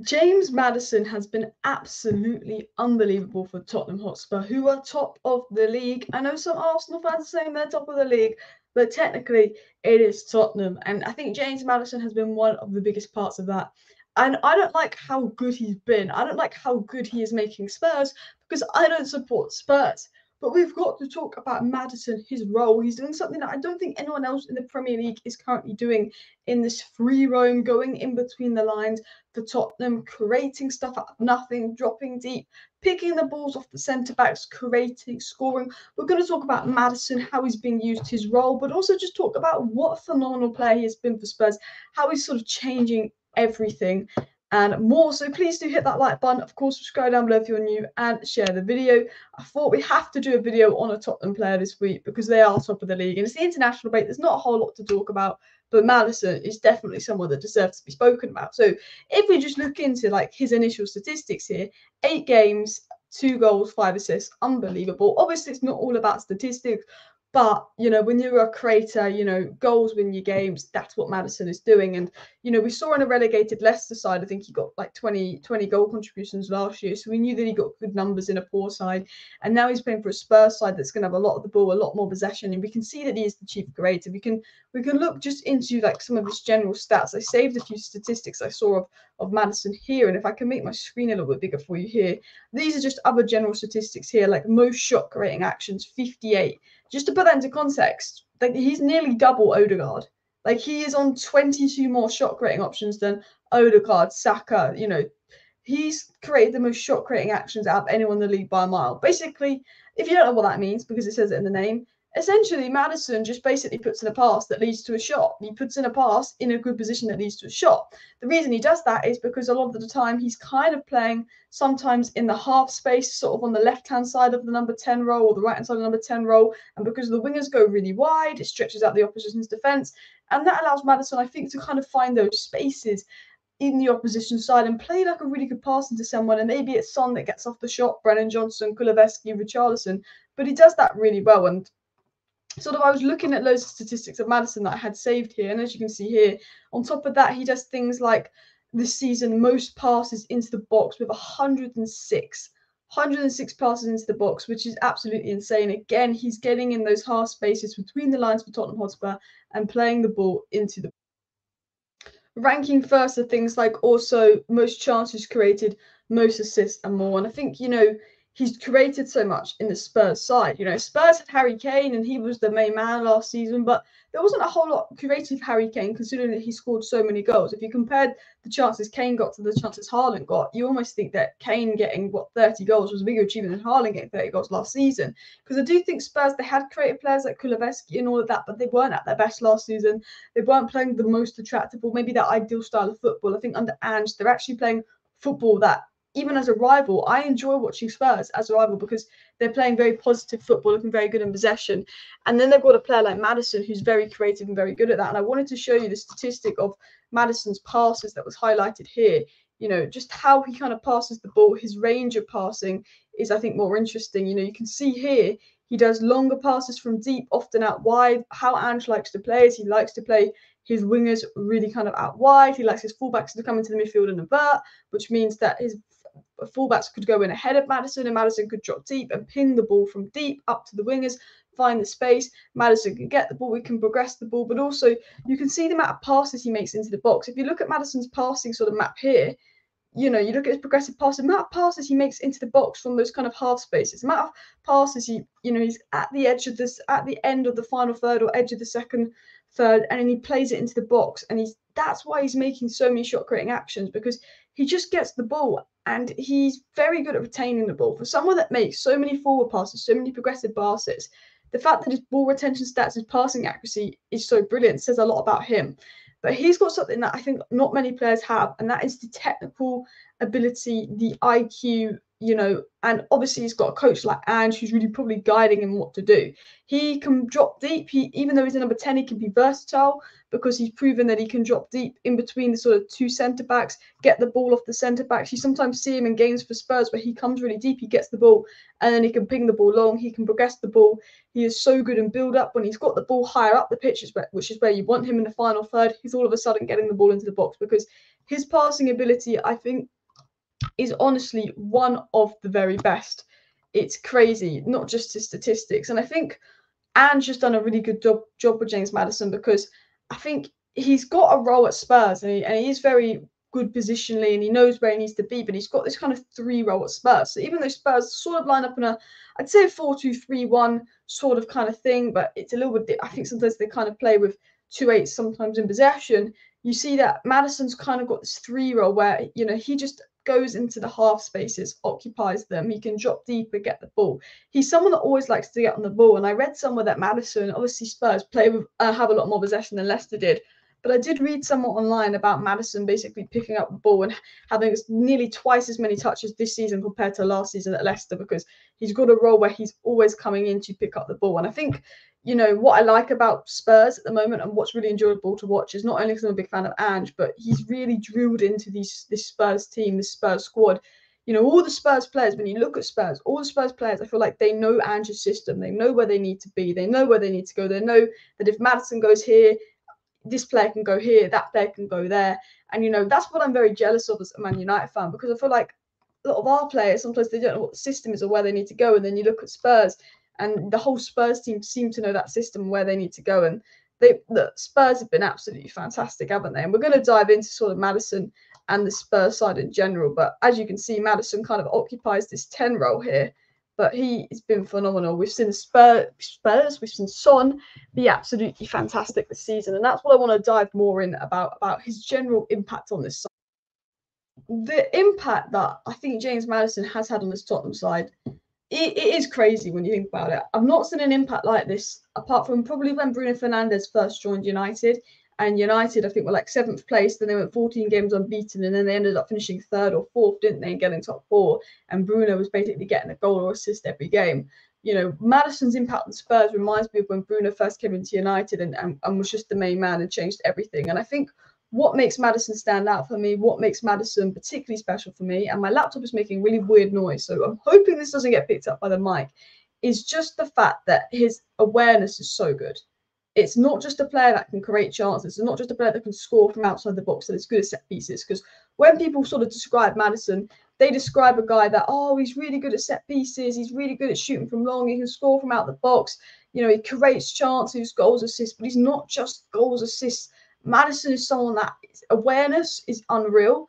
James Maddison has been absolutely unbelievable for Tottenham Hotspur, who are top of the league. I know some Arsenal fans are saying they're top of the league, but technically it is Tottenham. And I think James Maddison has been one of the biggest parts of that. And I don't like how good he's been. I don't like how good he is making Spurs because I don't support Spurs. But we've got to talk about Maddison, his role. He's doing something that I don't think anyone else in the Premier League is currently doing in this free roam, going in between the lines for Tottenham, creating stuff out of nothing, dropping deep, picking the balls off the centre backs, creating, scoring. We're going to talk about Maddison, how he's being used, his role, but also just talk about what a phenomenal player he has been for Spurs, how he's sort of changing everything and more. So please do hit that like button. Of course, subscribe down below if you're new and share the video. I thought we have to do a video on a Tottenham player this week because they are top of the league and it's the international break. There's not a whole lot to talk about, but Maddison is definitely someone that deserves to be spoken about. So if we just look into like his initial statistics here, 8 games, 2 goals, 5 assists, unbelievable. Obviously, it's not all about statistics, but when you're a creator, goals win your games. That's what Maddison is doing. And we saw in a relegated Leicester side, I think he got like 20 goal contributions last year, so we knew that he got good numbers in a poor side. And now he's playing for a Spurs side that's going to have a lot of the ball, a lot more possession, and we can see that he is the chief creator. We can look just into like some of his general stats. I saved a few statistics I saw of Maddison here, and if I can make my screen a little bit bigger for you here, these are just other general statistics here, like most shot creating actions, 58. Just to put that into context, like he's nearly double Odegaard. Like he is on 22 more shot creating options than Odegaard, Saka. He's created the most shot creating actions out of anyone in the league by a mile. Basically, if you don't know what that means, because it says it in the name, essentially Maddison just basically puts in a pass that leads to a shot. He puts in a pass in a good position that leads to a shot. The reason he does that is because a lot of the time he's kind of playing sometimes in the half space, sort of on the left-hand side of the number 10 role or the right-hand side of the number 10 role. And because the wingers go really wide, it stretches out the opposition's defence. And that allows Maddison, I think, to kind of find those spaces in the opposition side and play like a really good pass into someone. And maybe it's Son that gets off the shot, Brennan Johnson, Kulusevski, Richarlison. But he does that really well. And sort of I was looking at loads of statistics of Maddison that I had saved here, and as you can see here, on top of that, he does things like this season most passes into the box with 106 passes into the box, which is absolutely insane. Again, he's getting in those half spaces between the lines for Tottenham Hotspur and playing the ball into the ranking first are things like also most chances created, most assists, and more. And I think, he's created so much in the Spurs side. Spurs had Harry Kane and he was the main man last season, but there wasn't a whole lot created for Harry Kane considering that he scored so many goals. If you compared the chances Kane got to the chances Haaland got, you almost think that Kane getting 30 goals was a bigger achievement than Haaland getting 30 goals last season. Because I do think Spurs, they had creative players like Kulusevski and all of that, but they weren't at their best last season. They weren't playing the most attractive or maybe that ideal style of football. I think under ANGE, they're actually playing football that, even as a rival, I enjoy watching Spurs as a rival because they're playing very positive football, looking very good in possession. And then they've got a player like Maddison who's very creative and very good at that. And I wanted to show you the statistic of Maddison's passes that was highlighted here. Just how he kind of passes the ball. His range of passing is, I think, more interesting. You can see here he does longer passes from deep, often out wide. How Ange likes to play is he likes to play his wingers really kind of out wide. He likes his fullbacks to come into the midfield and avert, which means that his fullbacks could go in ahead of Maddison and Maddison could drop deep and ping the ball from deep up to the wingers, find the space. Maddison can get the ball, we can progress the ball, but also you can see the amount of passes he makes into the box. If you look at Maddison's passing sort of map here, you look at his progressive passes, the amount of passes he makes into the box from those kind of half spaces, the amount of passes he's at the edge of this, at the end of the final third or edge of the second third, and then he plays it into the box, and that's why he's making so many shot creating actions, because he just gets the ball and he's very good at retaining the ball. For someone that makes so many forward passes, so many progressive passes, the fact that his ball retention stats, his passing accuracy is so brilliant says a lot about him. But he's got something that I think not many players have, and that is the technical ability, the IQ, and obviously he's got a coach like Ange who's really probably guiding him what to do. He can drop deep. Even though he's a number 10, he can be versatile because he's proven that he can drop deep in between the sort of two centre backs, get the ball off the centre backs. You sometimes see him in games for Spurs where he comes really deep, he gets the ball, and then he can ping the ball long, he can progress the ball. He is so good in build-up. When he's got the ball higher up the pitch, which is where you want him in the final third, he's all of a sudden getting the ball into the box because His passing ability, I think, is honestly one of the very best. It's crazy, not just his statistics. And I think Ange has done a really good job with James Maddison, because I think he's got a role at Spurs, and he is very good positionally, and he knows where he needs to be, but he's got this kind of 3 role at Spurs. So even though Spurs sort of line up in I'd say a 4-2-3-1 sort of kind of thing, but it's a little bit, I think sometimes they kind of play with 2 8s sometimes in possession. You see that Maddison's kind of got this 3 role where, you know, he just goes into the half spaces, occupies them. He can drop deeper, get the ball. He's someone that always likes to get on the ball. And I read somewhere that Maddison, obviously Spurs play with have a lot more possession than Leicester did. But I did read somewhat online about Maddison basically picking up the ball and having nearly twice as many touches this season compared to last season at Leicester, because he's got a role where he's always coming in to pick up the ball. And I think, you know, what I like about Spurs at the moment and what's really enjoyable to watch is not only because I'm a big fan of Ange, but he's really drilled into this Spurs team, this Spurs squad. You know, all the Spurs players, when you look at Spurs, all the Spurs players, I feel like they know Ange's system. They know where they need to be. They know where they need to go. They know that if Maddison goes here, this player can go here, that player can go there. And, you know, that's what I'm very jealous of as a Man United fan, because I feel like a lot of our players, sometimes they don't know what the system is or where they need to go. And then you look at Spurs, and the whole Spurs team seem to know that system and where they need to go. And the Spurs have been absolutely fantastic, haven't they? And we're going to dive into sort of Maddison and the Spurs side in general. But as you can see, Maddison kind of occupies this 10 role here. But he's been phenomenal. We've seen Spurs, we've seen Son be absolutely fantastic this season. And that's what I want to dive more in about his general impact on this side. The impact that I think James Maddison has had on this Tottenham side, it is crazy when you think about it. I've not seen an impact like this, apart from probably when Bruno Fernandes first joined United. And United, I think, were like 7th place. Then they went 14 games unbeaten, and then they ended up finishing 3rd or 4th, didn't they, and getting top 4. And Bruno was basically getting a goal or assist every game. You know, Maddison's impact on Spurs reminds me of when Bruno first came into United and was just the main man and changed everything. And I think what makes Maddison stand out for me, what makes Maddison particularly special for me, and my laptop is making really weird noise, so I'm hoping this doesn't get picked up by the mic, is just the fact that his awareness is so good. It's not just a player that can create chances. It's not just a player that can score from outside the box, that is good at set pieces. Because when people sort of describe Maddison, they describe a guy that, oh, he's really good at set pieces. He's really good at shooting from long. He can score from out the box. You know, he creates chances, goals, assists. But he's not just goals, assists. Maddison is someone that awareness is unreal.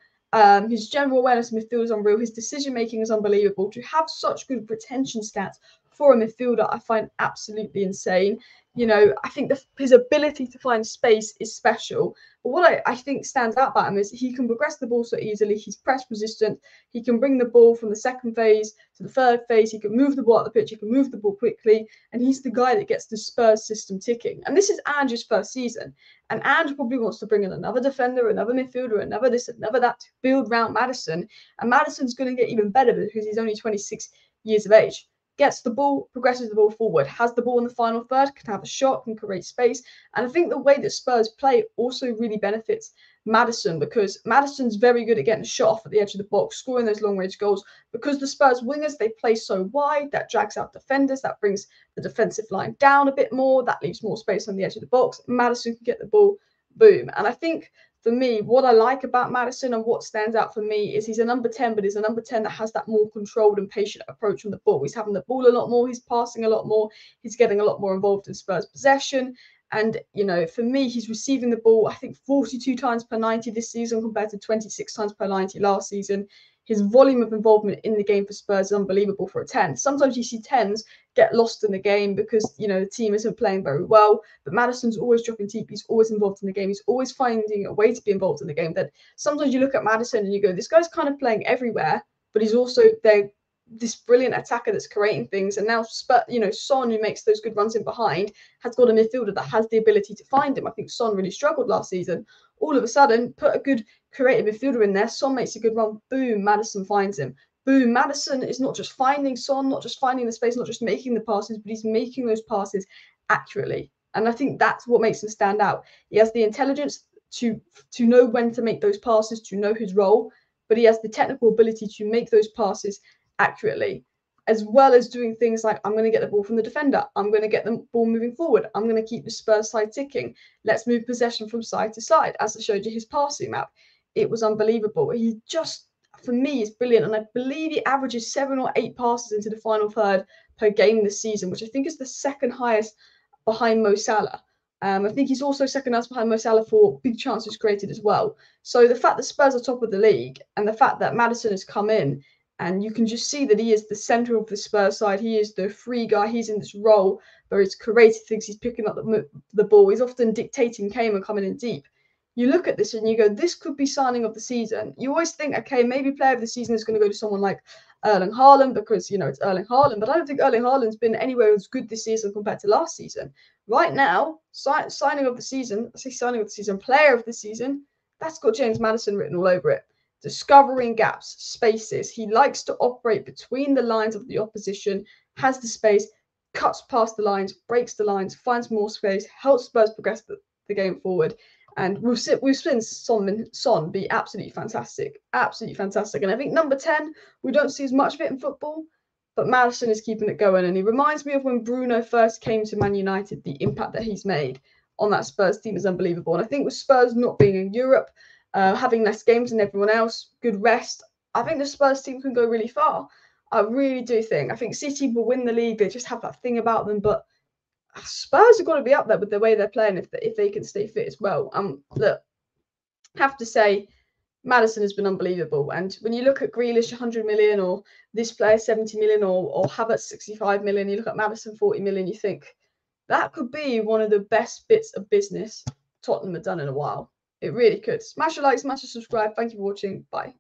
His general awareness in midfield is unreal. His decision making is unbelievable. To have such good retention stats for a midfielder, I find absolutely insane. You know, I think his ability to find space is special. But what I think stands out about him is he can progress the ball so easily. He's press resistant. He can bring the ball from the 2nd phase to the 3rd phase. He can move the ball up the pitch. He can move the ball quickly. And he's the guy that gets the Spurs system ticking. And this is Ange's first season. And Ange probably wants to bring in another defender, another midfielder, another this, another that, to build around Maddison. And Maddison's going to get even better because he's only 26 years of age. Gets the ball, progresses the ball forward, has the ball in the final third, can have a shot, can create space. And I think the way that Spurs play also really benefits Maddison, because Maddison's very good at getting a shot off at the edge of the box, scoring those long-range goals. Because the Spurs wingers, they play so wide, that drags out defenders, that brings the defensive line down a bit more, that leaves more space on the edge of the box. Maddison can get the ball, boom. And I think for me, what I like about Maddison and what stands out for me is he's a number 10, but he's a number 10 that has that more controlled and patient approach on the ball. He's having the ball a lot more. He's passing a lot more. He's getting a lot more involved in Spurs possession. And, you know, for me, he's receiving the ball, I think, 42 times per 90 this season compared to 26 times per 90 last season. His volume of involvement in the game for Spurs is unbelievable for a 10. Sometimes you see 10s get lost in the game because, you know, the team isn't playing very well. But Maddison's always dropping deep. He's always involved in the game. He's always finding a way to be involved in the game. That sometimes you look at Maddison and you go, this guy's kind of playing everywhere, but he's also there, this brilliant attacker that's creating things. And now, you know, Son, who makes those good runs in behind, has got a midfielder that has the ability to find him. I think Son really struggled last season. All of a sudden, put a good creative midfielder in there. Son makes a good run. Boom, Maddison finds him. Boom, Maddison is not just finding Son, not just finding the space, not just making the passes, but he's making those passes accurately. And I think that's what makes him stand out. He has the intelligence to know when to make those passes, to know his role, but he has the technical ability to make those passes accurately, as well as doing things like, I'm going to get the ball from the defender. I'm going to get the ball moving forward. I'm going to keep the Spurs side ticking. Let's move possession from side to side, as I showed you his passing map. it was unbelievable. He just, for me, is brilliant. And I believe he averages 7 or 8 passes into the final third per game this season, which I think is the second highest behind Mo Salah. I think he's also second highest behind Mo Salah for big chances created as well. So the fact that Spurs are top of the league and the fact that Maddison has come in, and you can just see that he is the centre of the Spurs side. He is the free guy. He's in this role where he's creating things. He's picking up the ball. He's often dictating game and coming in deep. You look at this and you go, this could be signing of the season. You always think, okay, maybe player of the season is going to go to someone like Erling Haaland because, it's Erling Haaland. But I don't think Erling Haaland's been anywhere as good this season compared to last season. Right now, signing of the season, player of the season, that's got James Maddison written all over it. Discovering gaps, spaces. He likes to operate between the lines of the opposition, has the space, cuts past the lines, breaks the lines, finds more space, helps Spurs progress the game forward. And we've seen Son be absolutely fantastic. And I think number 10, we don't see as much of it in football, but Maddison is keeping it going. And he reminds me of when Bruno first came to Man United. The impact that he's made on that Spurs team is unbelievable. And I think with Spurs not being in Europe, having less games than everyone else, good rest, I think the Spurs team can go really far. I really do think. I think City will win the league. They just have that thing about them, but Spurs have got to be up there with the way they're playing if they can stay fit as well. Look, have to say, Maddison has been unbelievable. And when you look at Grealish, 100 million, or this player 70 million, or Havertz 65 million, you look at Maddison 40 million, you think that could be one of the best bits of business Tottenham have done in a while. It really could. Smash a like, smash a subscribe. Thank you for watching. Bye.